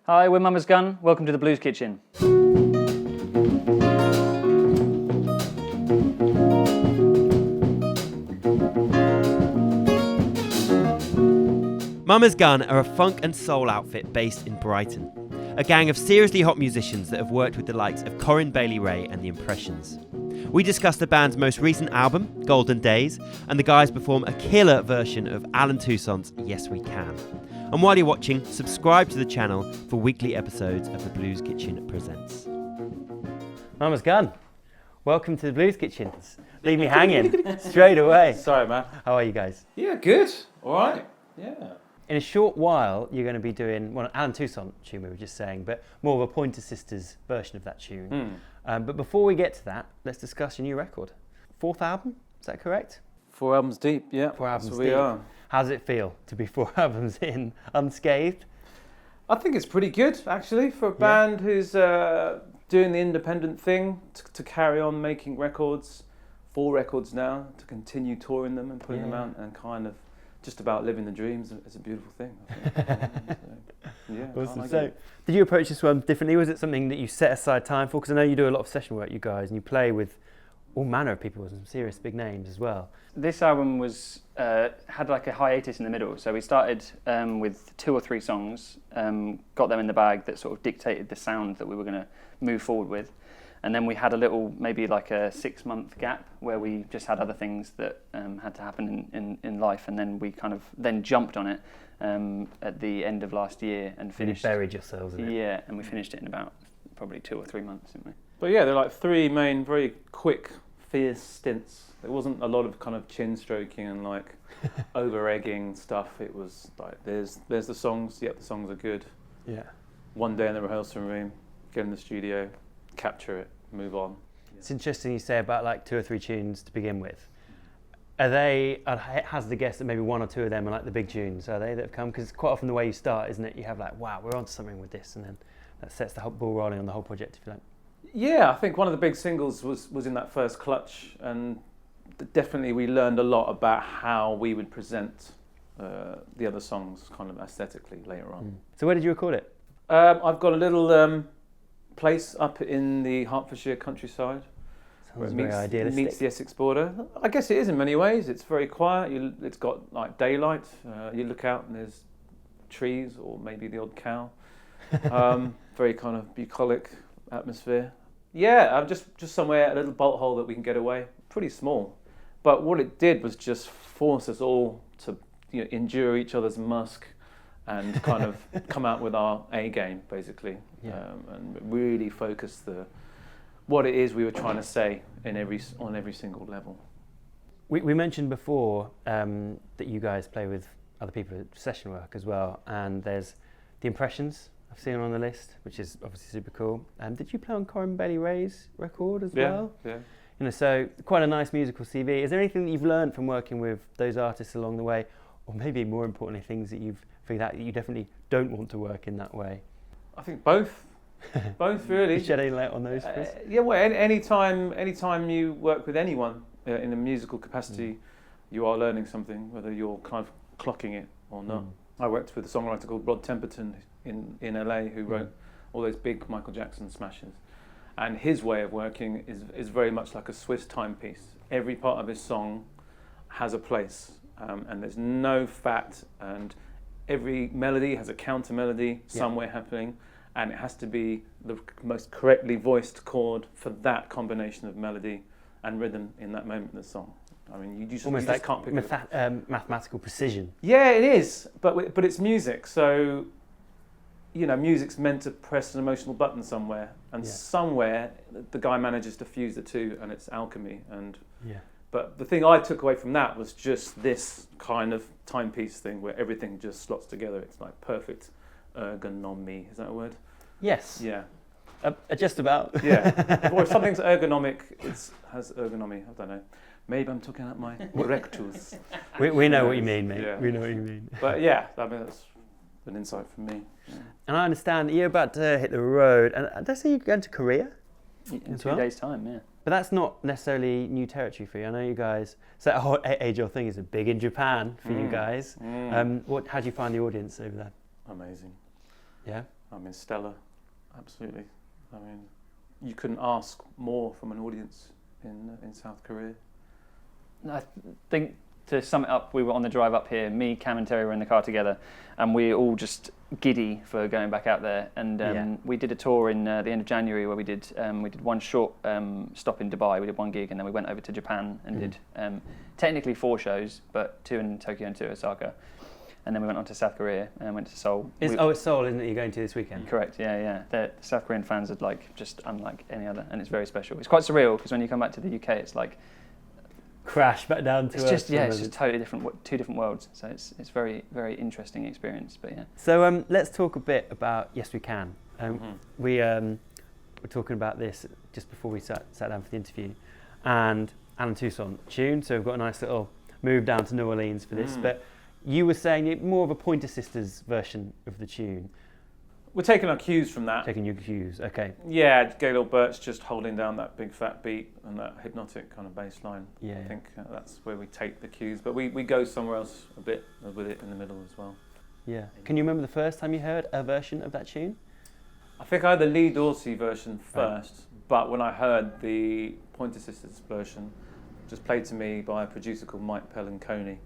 Hi, we're Mama's Gun. Welcome to the Blues Kitchen. Mama's Gun are a funk and soul outfit based in Brighton. A gang of seriously hot musicians that have worked with the likes of Corine Bailey-Rae and The Impressions. We discuss the band's most recent album, Golden Days, and the guys perform a killer version of Alan Toussaint's Yes We Can. And while you're watching, subscribe to the channel for weekly episodes of The Blues Kitchen Presents. Mama's Gun. Welcome to the Blues Kitchen. Leave me hanging straight away. Sorry, man. How are you guys? Yeah, good. All right. Yeah. In a short while, you're going to be doing, well, an Alan Toussaint tune we were just saying, but more of a Pointer Sisters version of that tune. But before we get to that, let's discuss your new record. 4th album, is that correct? 4 albums deep, yeah. 4 albums so deep. we are. How does it feel to be 4 albums in, unscathed? I think it's pretty good, actually, for a band who's doing the independent thing, to carry on making records, 4 records now, to continue touring them and putting them out and kind of just about living the dreams. It's a beautiful thing, I think. Awesome. So, did you approach this one differently? Was it something that you set aside time for? Because I know you do a lot of session work, you guys, and you play with all manner of people with some serious big names as well. This album was had like a hiatus in the middle, so we started with 2 or 3 songs, got them in the bag that sort of dictated the sound that we were going to move forward with, and then we had a little, maybe like a 6-month gap where we just had other things that had to happen in life, and then we kind of then jumped on it at the end of last year and finished. You buried yourselves in it. Yeah, and we finished it in about probably 2 or 3 months, didn't we? But yeah, they're like 3 main, very quick, fierce stints. There wasn't a lot of kind of chin stroking and like over-egging stuff. It was like, there's the songs, the songs are good. Yeah. One day in the rehearsal room, get in the studio, capture it, move on. It's interesting you say about like 2 or 3 tunes to begin with. Are they, I'd hazard a guess that maybe 1 or 2 of them are like the big tunes, are they, that have come? Because quite often the way you start, isn't it? You have like, wow, we're onto something with this, and then that sets the whole ball rolling on the whole project, if you like. Yeah, I think one of the big singles was in that first clutch, and definitely we learned a lot about how we would present the other songs kind of aesthetically later on. So where did you record it? I've got a little place up in the Hertfordshire countryside where it meets the Essex border. I guess it is in many ways. It's very quiet. It's got like daylight. You look out and there's trees or maybe the odd cow. Very kind of bucolic atmosphere. Yeah, just somewhere, a little bolt hole that we can get away. Pretty small. But what it did was just force us all to endure each other's musk and kind of come out with our A game, basically, and really focus what it is we were trying to say on every single level. We mentioned before that you guys play with other people at session work as well, and there's The Impressions I've seen on the list, which is obviously super cool. Did you play on Corine Bailey-Rae's record as well? Yeah. So quite a nice musical CV. Is there anything that you've learned from working with those artists along the way, or maybe more importantly, things that you've figured out that you definitely don't want to work in that way? I think both. Both, really. Shed any light on those, Chris? Yeah, well, anytime you work with anyone in a musical capacity, you are learning something, whether you're kind of clocking it or not. I worked with a songwriter called Rod Temperton in LA who wrote all those big Michael Jackson smashes. And his way of working is very much like a Swiss timepiece. Every part of his song has a place, and there's no fat, and every melody has a counter melody somewhere happening, and it has to be the most correctly voiced chord for that combination of melody and rhythm in that moment in the song. I mean, you just can't pick it. Mathematical precision. Yeah, it is, but it's music, so music's meant to press an emotional button somewhere, and somewhere the guy manages to fuse the two, and it's alchemy. But the thing I took away from that was just this kind of timepiece thing where everything just slots together. It's like perfect ergonomy. Is that a word? Yes. Yeah. Just about. Yeah. Or if something's ergonomic, it has ergonomy. I don't know. Maybe I'm talking out my rectus. We know what you mean, mate. Yeah. We know what you mean. But yeah, I mean, that's an insight from me. Yeah. And I understand that you're about to hit the road, and did I say you're going to Korea? In 2 days' time, yeah. But that's not necessarily new territory for you. I know you guys, so that whole age-old thing is big in Japan for you guys. How do you find the audience over there? Amazing. Yeah? I mean, stellar, absolutely. I mean, you couldn't ask more from an audience in South Korea. I think, to sum it up, we were on the drive up here. Me, Cam, and Terry were in the car together, and we were all just giddy for going back out there. And we did a tour in the end of January where we did one short stop in Dubai. We did one gig, and then we went over to Japan and did technically 4 shows, but 2 in Tokyo and 2 in Osaka. And then we went on to South Korea and went to Seoul. It's Seoul, isn't it? You're going to this weekend? Correct. Yeah. The South Korean fans are like just unlike any other, and it's very special. It's quite surreal because when you come back to the UK, it's like crash back down to it's just totally different, 2 different worlds. So it's very, very interesting experience. But yeah. So let's talk a bit about Yes We Can. We were talking about this just before we sat down for the interview, and Alan Toussaint tune. So we've got a nice little move down to New Orleans for this. But you were saying it more of a Pointer Sisters version of the tune. We're taking our cues from that. Taking your cues, okay. Yeah, Gaylord Birch just holding down that big fat beat and that hypnotic kind of bass line. Yeah. I think that's where we take the cues, but we go somewhere else a bit with it in the middle as well. Yeah. Can you remember the first time you heard a version of that tune? I think I heard the Lee Dorsey version first, but when I heard the Pointer Sisters version, just played to me by a producer called Mike Pellinconi,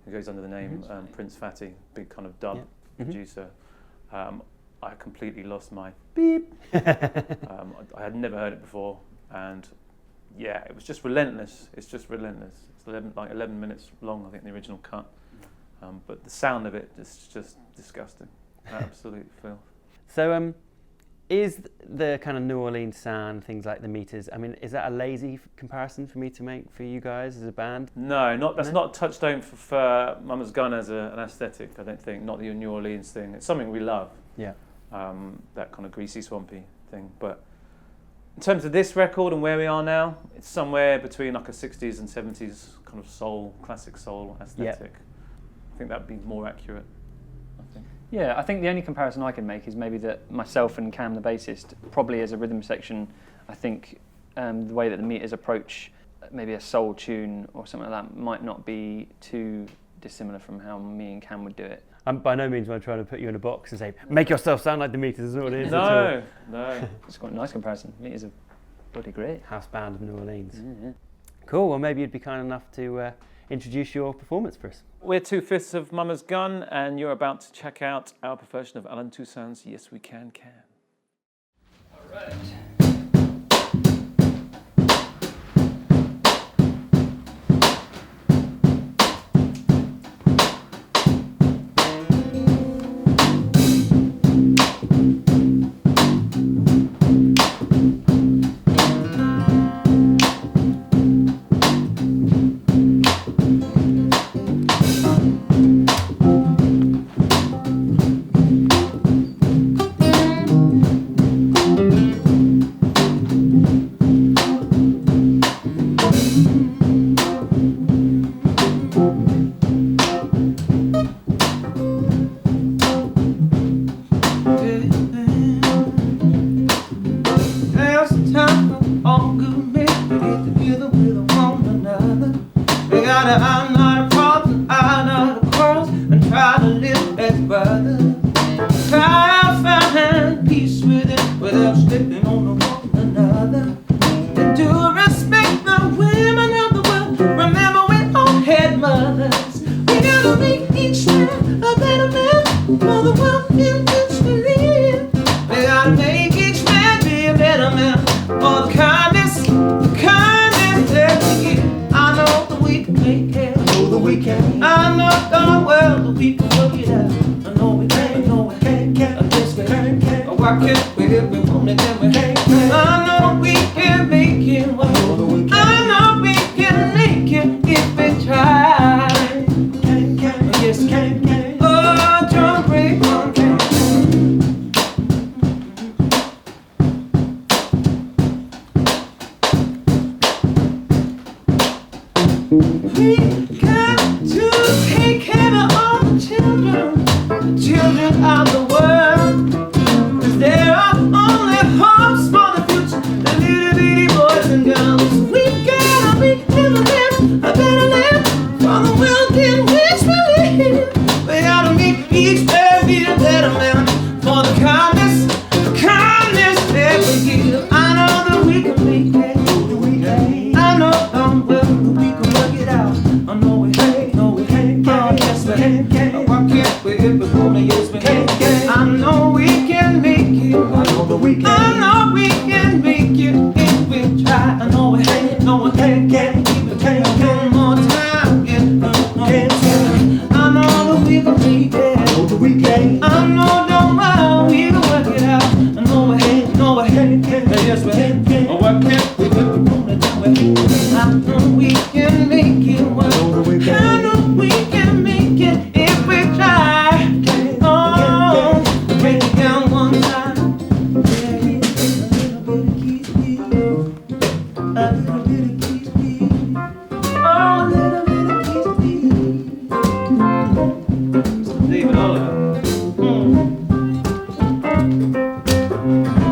who goes under the name Prince Fatty, big kind of dub producer. I completely lost my beep. I had never heard it before, and yeah, it was just relentless. It's just relentless. It's 11 minutes long, I think, the original cut. But the sound of it is just disgusting. Absolute filth. So, is the kind of New Orleans sound, things like the meters, I mean, is that a lazy comparison for me to make for you guys as a band? No, that's not a touchstone for Mama's Gun as an aesthetic, I don't think. Not the New Orleans thing. It's something we love. Yeah. That kind of greasy, swampy thing. But in terms of this record and where we are now, it's somewhere between like a 60s and 70s kind of soul, classic soul aesthetic. I think that'd be more accurate, I think. Yeah, I think the only comparison I can make is maybe that myself and Cam, the bassist, probably as a rhythm section, I think the way that the meters approach maybe a soul tune or something like that might not be too dissimilar from how me and Cam would do it. By no means am I trying to put you in a box and say, make yourself sound like the meters, is what it is. No. It's quite a nice comparison. Meters are bloody great. House band of New Orleans. Yeah. Cool, well maybe you'd be kind enough to introduce your performance for us. We're 2/5 of Mama's Gun, and you're about to check out our version of Alan Toussaint's Yes We Can. All right. Each day be a better man for the kindness Bye.